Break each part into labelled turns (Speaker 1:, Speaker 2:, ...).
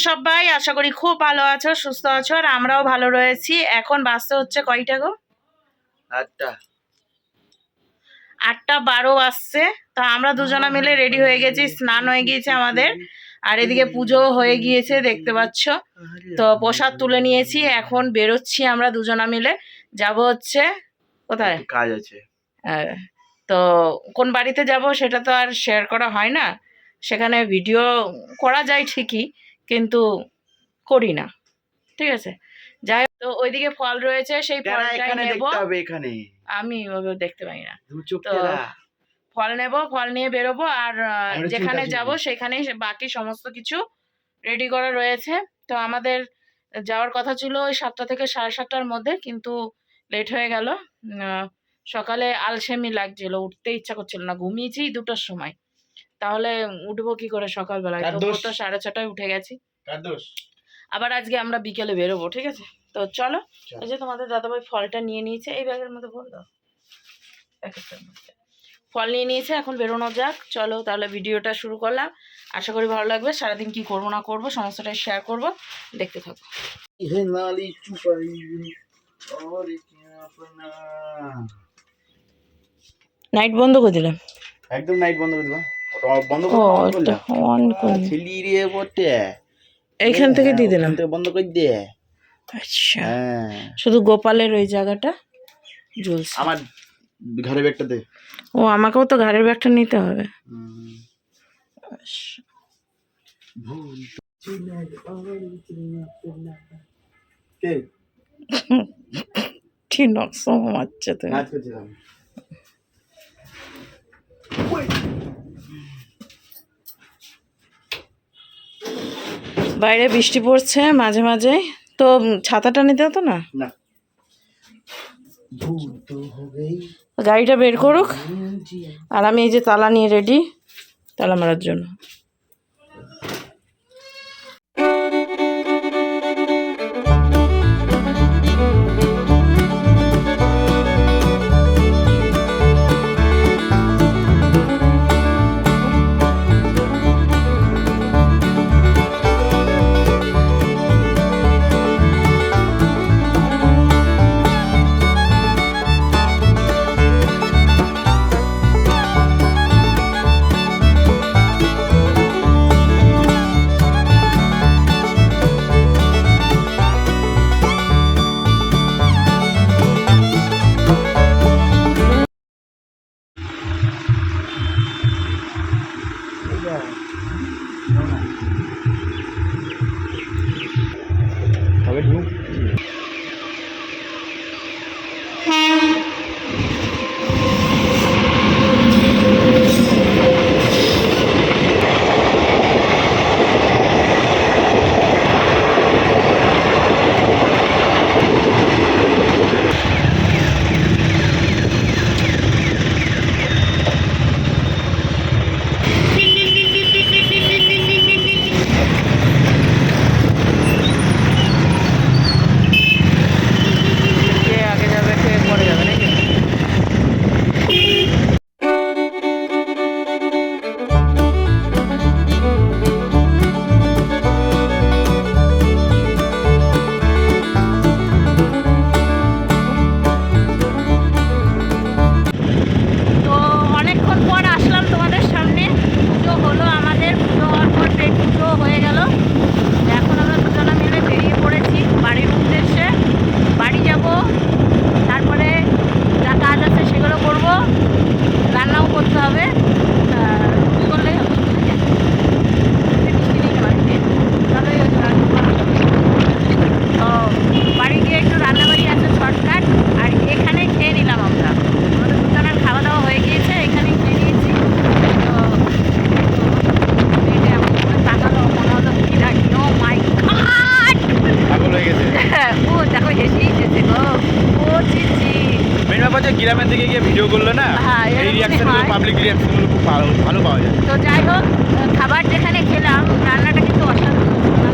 Speaker 1: সবাই? আশা করি খুব ভালো আছো, সুস্থ আছো, আর আমরাও ভালো রয়েছি। এখন বাজতে হচ্ছে কয়টা গো? 8:12 বাজছে। তো আমরা দুজনা মিলে রেডি হয়ে গেছি, স্নান হয়ে গিয়েছে আমাদের, আর এদিকে পুজো হয়ে গিয়েছে দেখতে পাচ্ছ। তো প্রসাদ তুলে নিয়েছি, এখন বেরোচ্ছি আমরা দুজনা মিলে। যাব হচ্ছে কোথায়,
Speaker 2: কাজ আছে।
Speaker 1: তো কোন বাড়িতে যাব সেটা তো আর শেয়ার করা হয় না, সেখানে ভিডিও করা যায় ঠিকই, কিন্তু করি না, ঠিক আছে। যাই হোক, তো ওইদিকে ফল রয়েছে, সেই ফলটাই নেব। আমি ওভাবে দেখতে পাই না, তো ফল নেব, ফল নিয়ে বেরোবো। আর যেখানে যাব সেখানেই বাকি সমস্ত কিছু রেডি করা রয়েছে। তো আমাদের যাওয়ার কথা ছিল ওই 7টা থেকে 7:30টার মধ্যে, কিন্তু লেট হয়ে গেল। সকালে আলসেমি লাগছিল, উঠতে ইচ্ছা করছিল না, ঘুমিয়েছি 2টার সময়, তাহলে উঠবো কি করে সকালবেলায়? তবুও তো 6:30টায় উঠে গেছি। আবার আজকে আমরা বিকেলে বেরোবো, ঠিক আছে। তো চলো, এই যে তোমাদের দাদাভাই ফলটা নিয়ে নিয়েছে, এই ব্যাগের মধ্যে ভরে দাও, ফল নিয়ে নিয়েছে, এখন বেরোনো যাক। চলো তাহলে ভিডিওটা শুরু করলাম, আশা করি ভালো লাগবে। সারাদিন কি করবো না করবো সমস্তটাই শেয়ার করব, দেখতে থাকো। নাইট বন্ধ করে দিলাম,
Speaker 2: একদম নাইট বন্ধ করে দিবা। বন্ধ
Speaker 1: করে অন করে
Speaker 2: ছিলি রে বটে,
Speaker 1: এইখান থেকে দিয়ে দিলাম,
Speaker 2: বন্ধ করে দে।
Speaker 1: আচ্ছা, শুধু গোপালের ওই জায়গাটা জ্বলছে।
Speaker 2: আমার ঘরে ব্যাগটা দে।
Speaker 1: ও, আমাকেও তো ঘরের ব্যাগটা নিতে হবে। ঠিক নকশা মারছে তো। বাইরে বৃষ্টি পড়ছে মাঝে মাঝে, তো ছাতাটা নিতে হতো না? গাড়িটা বের করুক, আর আমি এই যে তালা নিয়ে রেডি, তালা মারার জন্য।
Speaker 2: গ্রামের দিকে গিয়ে ভিডিও করলো না, এই রিঅ্যাকশনগুলো, পাবলিক রিঅ্যাকশনগুলো খুব ভালো পাওয়া যায়।
Speaker 1: তো যাই হোক, খাবার যেখানে খেলাম রান্নাটা কিন্তু অসাধারণ ছিল।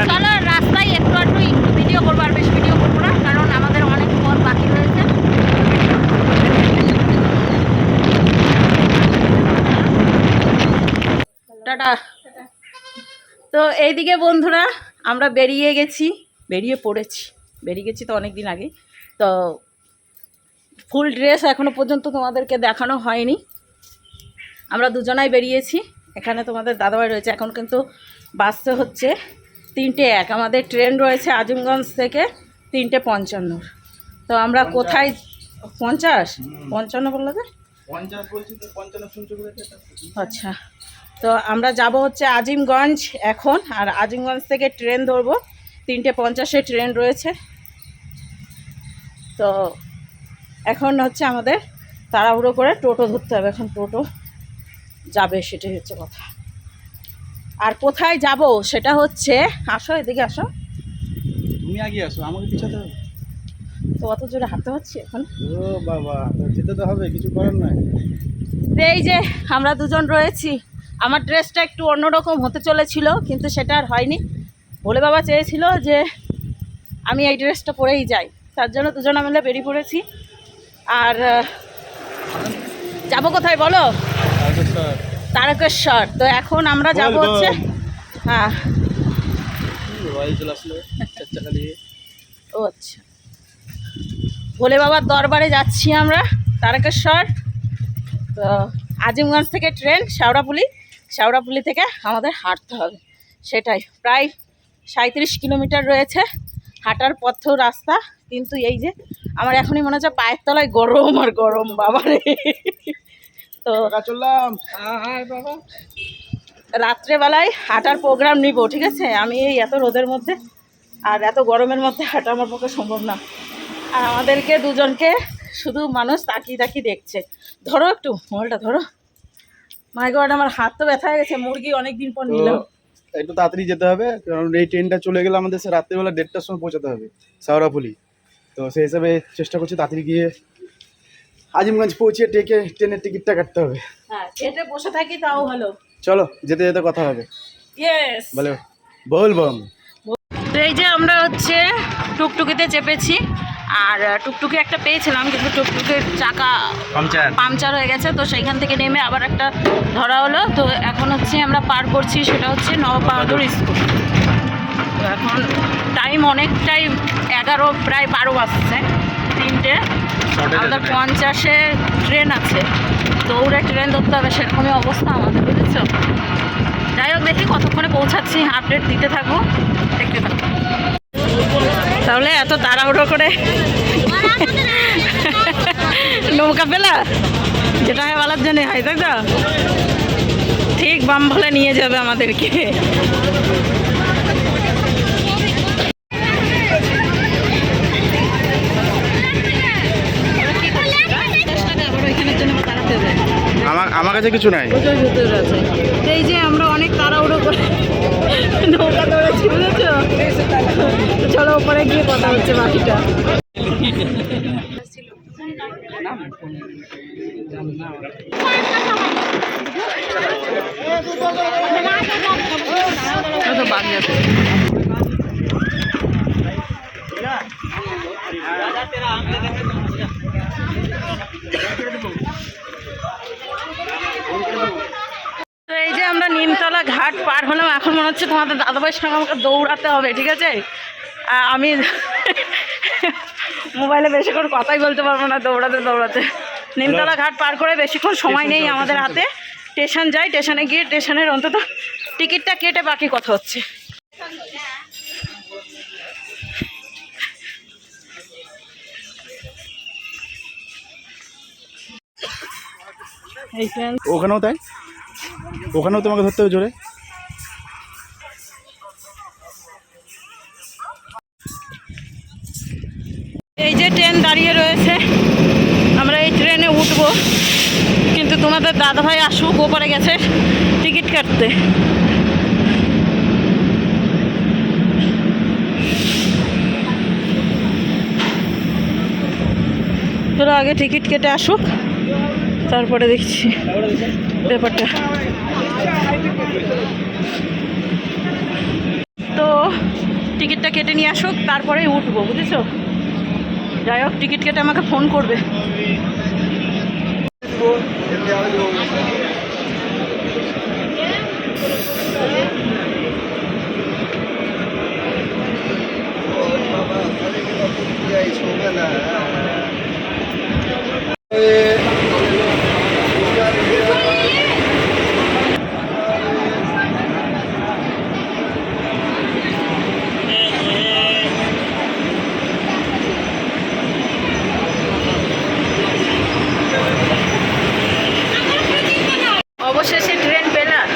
Speaker 1: চলো রাস্তায় একটু ভিডিও করবো, আর বেশি ভিডিও করবো না, কারণ আমাদের অনেক পথ বাকি রয়েছে। টাটা। তো এইদিকে বন্ধুরা আমরা বেরিয়ে গেছি তো অনেক দিন আগে। তো ফুল ড্রেস এখনও পর্যন্ত তোমাদেরকে দেখানো হয়নি। আমরা দুজনাই বেরিয়েছি, এখানে তোমাদের দাদাভাই রয়েছে। এখন কিন্তু বাসে হচ্ছে 3:01, আমাদের ট্রেন রয়েছে আজিমগঞ্জ থেকে 3:55। তো আমরা কোথায় 55 বললো যে
Speaker 2: 50 বলছি তো 55 শুনছো বলে।
Speaker 1: আচ্ছা, তো আমরা যাব হচ্ছে আজিমগঞ্জ এখন, আর আজিমগঞ্জ থেকে ট্রেন ধরবো। 3:50 ট্রেন রয়েছে। তো এখন হচ্ছে আমাদের তাড়াহুড়ো করে টোটো ধরতে হবে। এখন টোটো যাবে, সেটাই হচ্ছে কথা। আর কোথায় যাব সেটা হচ্ছে, আসো এদিকে আসো,
Speaker 2: তুমি আগে আসো, আমাকে পিছাতে হবে।
Speaker 1: তো অত জোরে হাঁটতে হচ্ছে এখন।
Speaker 2: ও বাবা, যেতে তো হবে, কিছু করার নাই।
Speaker 1: এই যে আমরা দুজন রয়েছি, আমার ড্রেসটা একটু অন্যরকম হতে চলেছিল, কিন্তু সেটা আর হয়নি। ভোলে বাবা চেয়েছিল যে আমি এই ড্রেসটা পরেই যাই, তার জন্য দুজনে মিলে বেরিয়ে পড়েছি। আর যাব কোথায় বলো? তারকেশ্বর। তো এখন আমরা যাব হচ্ছে, হ্যাঁ ও আচ্ছা, ভোলে বাবার দরবারে যাচ্ছি আমরা তারকেশ্বর। তো আজিমগঞ্জ থেকে ট্রেন শেওড়াপুলি থেকে আমাদের হাঁটতে হবে, সেটাই প্রায় 37 কিলোমিটার রয়েছে হাঁটার পথেও রাস্তা। কিন্তু এই যে আমার এখনই মনে হচ্ছে পায়ের তলায় গরম আর গরম, বাবারে। তো
Speaker 2: চললাম
Speaker 1: বাবা, রাত্রেবেলায় হাঁটার প্রোগ্রাম নিব, ঠিক আছে? আমি এই এত রোদের মধ্যে আর এত গরমের মধ্যে হাঁটা আমার পক্ষে সম্ভব না। আর আমাদেরকে দুজনকে শুধু মানুষ তাকিয়ে দেখছে। ধরো একটু মোবাইলটা ধরো। মাই গড, আমার হাত তো ব্যথা হয়ে গেছে, মুরগি অনেক দিন পর নিলাম।
Speaker 2: একটু তাড়াতাড়ি যেতে হবে, কারণ এই ট্রেনটা চলে গেলে আমাদের রাত্রিবেলা 1:30টার সময় পৌঁছাতে হবে শেওড়াফুলি। তো সেই হিসাবে চেষ্টা করছি তাড়াতাড়ি গিয়ে আজিমগঞ্জ পৌঁছিয়ে ট্রেনের টিকিটটা কাটতে হবে।
Speaker 1: হ্যাঁ, ট্রেনে বসে থাকি তাও ভালো।
Speaker 2: চলো যেতে যেতে কথা হবে।
Speaker 1: ইয়েস,
Speaker 2: বলো বলবম।
Speaker 1: তো এই যে আমরা হচ্ছে টুকটুকিতে চেপেছি, আর টুকটুকি একটা পেয়েছিলাম, কিন্তু টুকটুকির চাকা পাংচার হয়ে গেছে। তো সেইখান থেকে নেমে আবার একটা ধরা হলো। তো এখন হচ্ছে আমরা পার করছি, সেটা হচ্ছে নবাব বাহাদুর স্কুল। তো এখন টাইম অনেকটাই 11 প্রায় 12 বাজছে, 3:50 ট্রেন আছে। দৌড়ে ট্রেন ধরতে হবে, সেরকমই অবস্থা আমাদের, বুঝেছো? যাই হোক, দেখি কতক্ষণে পৌঁছাচ্ছি, আপডেট দিতে থাকবো, দেখতে থাকবো। তাহলে এত তাড়াহুড়ো করে নৌকা পেলা, যেটা হয় বলার জন্য হয়, তাই তো? ঠিক বাম বলে নিয়ে যাবে আমাদেরকে।
Speaker 2: আমার কাছে কিছু নাই।
Speaker 1: এই যে আমরা অনেক তাড়াহুড়ো করে নৌকা দৌড়েছি, বুঝেছো? চলো ওপরে গিয়ে কথা হচ্ছে বাকিটা। বাড়ি আছে। তো এই যে আমরা নিমতলা ঘাট পার হলাম, এখন মনে হচ্ছে তোমাদের দাদাভাইয়ের সঙ্গে আমাকে দৌড়াতে হবে, ঠিক আছে? আমি মোবাইলে বেশিক্ষণ কথাই বলতে পারবো না দৌড়াতে। নিমতলা ঘাট পার করে বেশিক্ষণ সময় নেই আমাদের হাতে। স্টেশন যাই, স্টেশনে গিয়ে স্টেশনের অন্তত টিকিটটা কেটে বাকি কথা হচ্ছে।
Speaker 2: ওখানেও তাই, ওখানেও তোমাকে ধরতে হবে জোরে।
Speaker 1: এই যে ট্রেন দাঁড়িয়ে রয়েছে, আমরা এই ট্রেনে উঠবো, কিন্তু তোমাদের দাদাভাই আসুক, ওপরে গেছে টিকিট কাটতে। চলো আগে টিকিট কেটে আসুক, তারপরে দেখছি ব্যাপারটা। তো টিকিটটা কেটে নিয়ে আসুক, তারপরেই উঠবো, বুঝেছো? যাই হোক, টিকিট কেটে আমাকে ফোন করবে। অবশেষে ট্রেন পেলাম।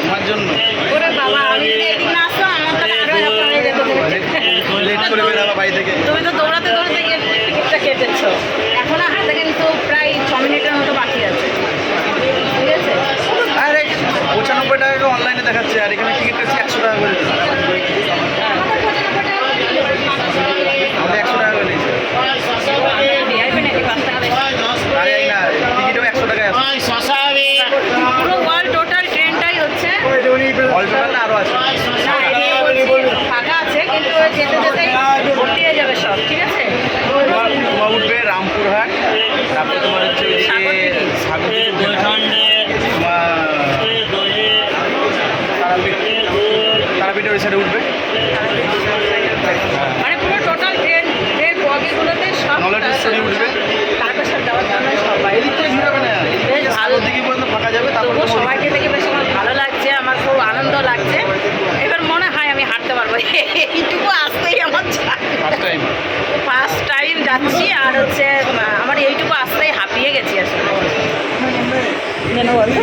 Speaker 2: আমার জন্য
Speaker 1: ওরে বাবা, আমি যদি এদিন না আসতো আমার তাহলে আরো একটা হয়ে যেত।
Speaker 2: লেট করে বেরোবো বাড়ি থেকে।
Speaker 1: তুমি তো দৌড়াতে দৌড়াতে গিয়ে টিকিটটা কেটেছো, এখনো হাতে কিন্তু প্রায় 6 মিনিটের মতো বাকি আছে, ঠিক আছে?
Speaker 2: আরে 95 টাকা অনলাইনে দেখাচ্ছে, আর এখানে টিকিট কাটছে 100 টাকা করে দিচ্ছে। আমাদের 100 টাকা করে নিয়েছে।
Speaker 1: ভিআইপি নাকি 5 টাকা বেশি?
Speaker 2: আরে না, টিকিটও 100 টাকায় আছে।
Speaker 1: পুরো ওয়ার্ল্ড টোটাল ট্রেনটাই হচ্ছে
Speaker 2: অল টোটাল না আরও আছে।
Speaker 1: না, এদিকে বলছি ফাঁকা আছে, কিন্তু ওই যেতে যেতেই ভর্তি হয়ে যাবে সব, ঠিক আছে?
Speaker 2: তোমার উঠবে রামপুরহাট, তারপরে তোমার হচ্ছে ওইদিকে সাগরদিঘি, তোমার তারাপীঠের ওই সাইডে উঠবে।
Speaker 1: মানে পুরো টোটাল ট্রেন এর বগিগুলোতে সব
Speaker 2: নলেজেশ্বরী উঠবে।
Speaker 1: তারকেশ্বর যাওয়ার জন্য সবাই
Speaker 2: এদিক থেকে ঘুরে যাবে না,
Speaker 1: বেশ ভালো।
Speaker 2: দিকে পর্যন্ত ফাঁকা যাবে। তারপরে
Speaker 1: তবুও সবাইকে দেখে বেশ আমার ভালো লাগছে, আমার খুব আনন্দ লাগছে। এবার মনে হয় আমি হাঁটতে পারবো, এইটুকু আসতেই আমার ফার্স্ট টাইম যাচ্ছি, আর হচ্ছে আমার এইটুকু আসতেই হাঁপিয়ে গেছি আসলে। কেন বলতো?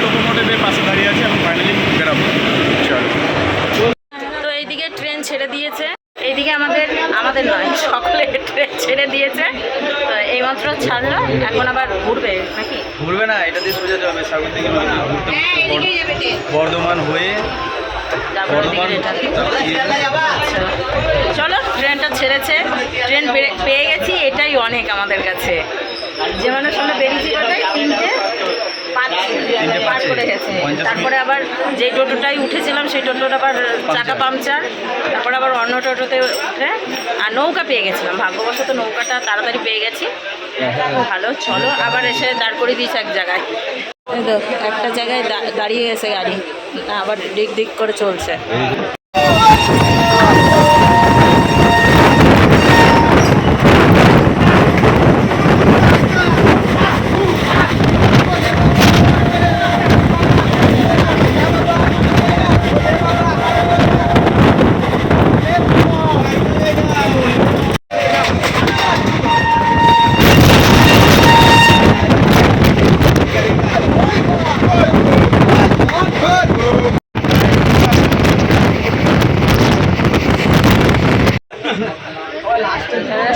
Speaker 2: লোকোমোটিভের পাশে দাঁড়িয়ে আছে এবং ফাইনালি বেরাবো।
Speaker 1: তো এইদিকে ট্রেন ছেড়ে দিয়েছে, এইদিকে আমাদের নয়, সকলে ট্রেন ছেড়ে দিয়েছে। তো এইমাত্র ছাড়লো, এখন আবার ঘুরবে নাকি?
Speaker 2: ঘুরবে না, এটা দিয়ে সোজা যাবে সাগরদিঘি, বর্ধমান হয়ে
Speaker 1: তারপরে ওদিকে return। আচ্ছা, চলো, ট্রেনটা ছেড়েছে, ট্রেন পেয়ে গেছি, এটাই অনেক আমাদের কাছে। যে মানুষ আমরা বেরিয়েছি কোথায় 3:05 পার করে গেছে। তারপরে আবার যেই টোটোটাই উঠেছিলাম সেই টোটোটা আবার চাকা পাংচার, তারপরে আবার অন্য টোটোতে উঠে আর নৌকা পেয়ে গেছিলাম, ভাগ্যবশত নৌকাটা তাড়াতাড়ি পেয়ে গেছি। ভালো, চলো, আবার এসে দাঁড় করে দিয়েছে এক জায়গায়। এই তো একটা জায়গায় দাঁড়িয়ে গেছে গাড়ি, আবার দিক দিক করে চলছে।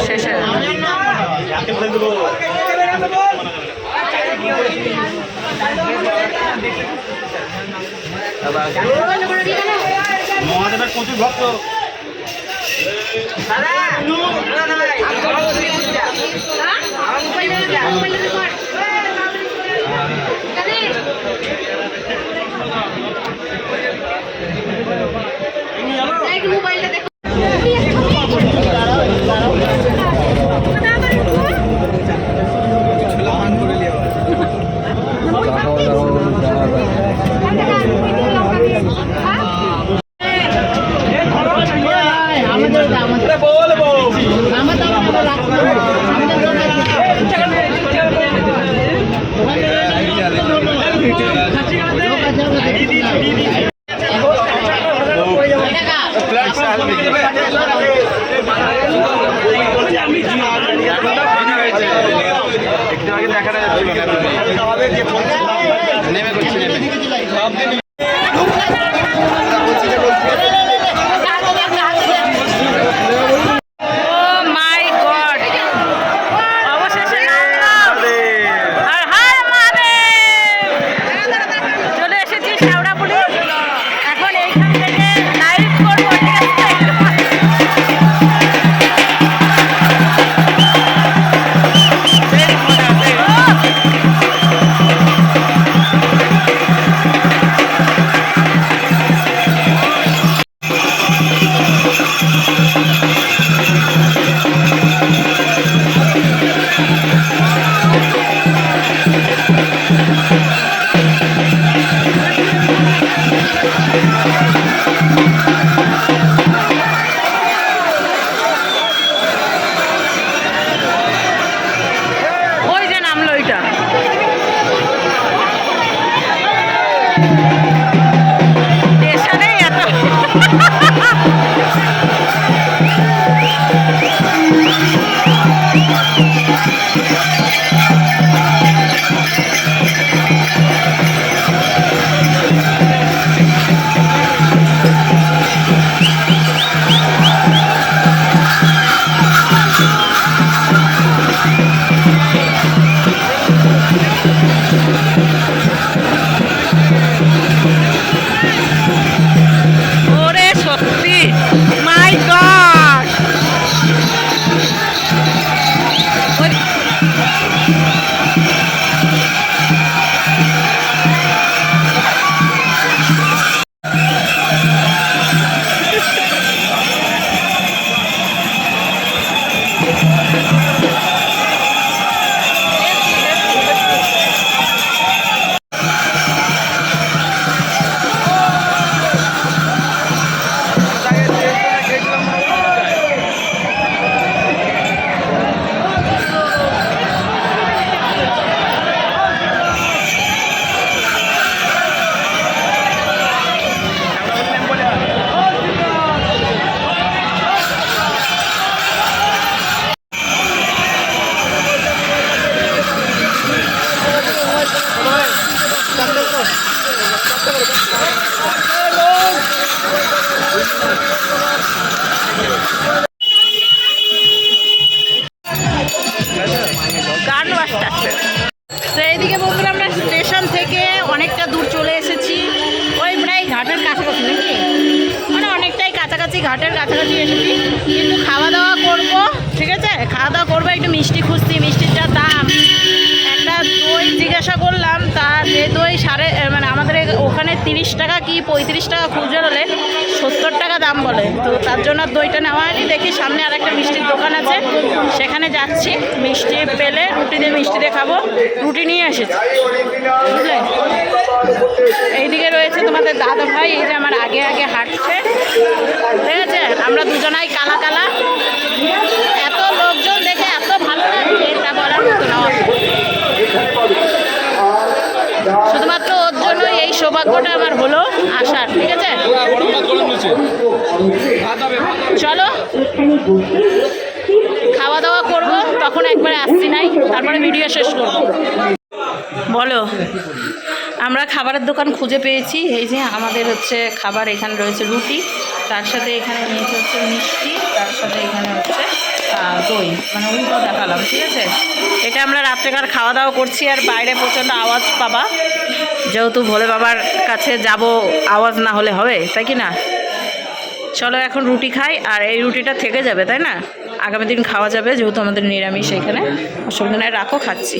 Speaker 1: শেষ হয়ে
Speaker 2: মহাদেবের প্রচুর ভক্ত।
Speaker 3: মোবাইলটা দেখো।
Speaker 2: একটু আগে দেখা যাচ্ছিল নেমে করছি নেমে
Speaker 1: স্টেশনে এত ওরে সত্যি মাই গড গান বাজতেছে। তো এইদিকে বন্ধুরা আমরা স্টেশন থেকে অনেকটা দূর চলে এসেছি, ওই প্রায় ঘাটের কাছাকাছি নাকি, মানে অনেকটাই কাছাকাছি, ঘাটের কাছাকাছি এসেছি। কিন্তু খাওয়া দাওয়া করব, ঠিক আছে, খাওয়া দাওয়া করবো, একটু মিষ্টি খুঁজছি, মিষ্টির যা দাম, একটা দই জিজ্ঞাসা করলাম, তা যে দই মানে আমাদের ওখানে 30 টাকা কি 35 টাকা খুচরো হলে 70 টাকা দাম বলে। তো তার জন্য আর দইটা নেওয়া হয়নি। দেখি সামনে আর একটা মিষ্টির দোকান আছে, সেখানে যাচ্ছি, মিষ্টি পেলে রুটি দিয়ে মিষ্টি দিয়ে খাবো, রুটি নিয়ে এসেছি, বুঝলে। এইদিকে রয়েছে তোমাদের দাদা ভাই, এই যে আমার আগে আগে হাঁটছে, ঠিক আছে। আমরা দুজনাই কালা কালা, এত লোকজন দেখে এত ভালো লাগছে, তা বলার মতো নয়। শুধুমাত্র ওর জন্য এই সৌভাগ্যটা আমার হলো আসার, ঠিক আছে। চলো খাওয়া দাওয়া করবো, তখন একবারে আসছি নাই, তারপরে ভিডিও শেষ করবো। বলো, আমরা খাবারের দোকান খুঁজে পেয়েছি। এই যে আমাদের হচ্ছে খাবার, এখানে রয়েছে রুটি, তার সাথে এখানে নিয়েছে হচ্ছে মিষ্টি, তার সাথে এখানে হচ্ছে দই, মানে উল্টো দেখালাম, ঠিক আছে। এটা আমরা রাত্রেকার খাওয়া দাওয়া করছি। আর বাইরে প্রচণ্ড আওয়াজ পাবা, যেহেতু ভোলে বাবার কাছে যাব, আওয়াজ না হলে হবে, তাই কি না। চলো এখন রুটি খাই, আর এই রুটিটা থেকে যাবে, তাই না, আগামী দিন খাওয়া যাবে, যেহেতু আমাদের নিরামিষ এখানে, অসুবিধা নেই, রাখো, খাচ্ছি।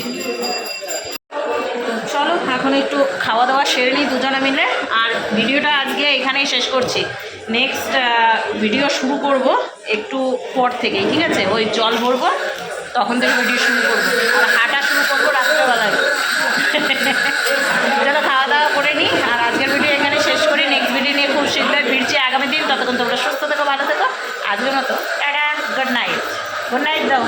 Speaker 1: চলো এখন একটু খাওয়া দাওয়া সেরে নিই দুজনে মিলে, আর ভিডিওটা আজকে এখানেই শেষ করছি। নেক্সট ভিডিও শুরু করব একটু পর থেকেই, ঠিক আছে। ওই জল ভরবো, তখন থেকে ভিডিও শুরু করবো, আর হাঁটা শুরু করবো রাত্রেবেলায়। চলো খাওয়া দাওয়া করে নিই, আর আজকের ভিডিও এখানে শেষ করি। নেক্সট ভিডিও নিয়ে খুব শীঘ্রই ফিরছি আগামী দিন। ততক্ষণ তোমরা সুস্থ থেকো, ভালো থেকো। আজকের মতো tata, good night. Good night দাও।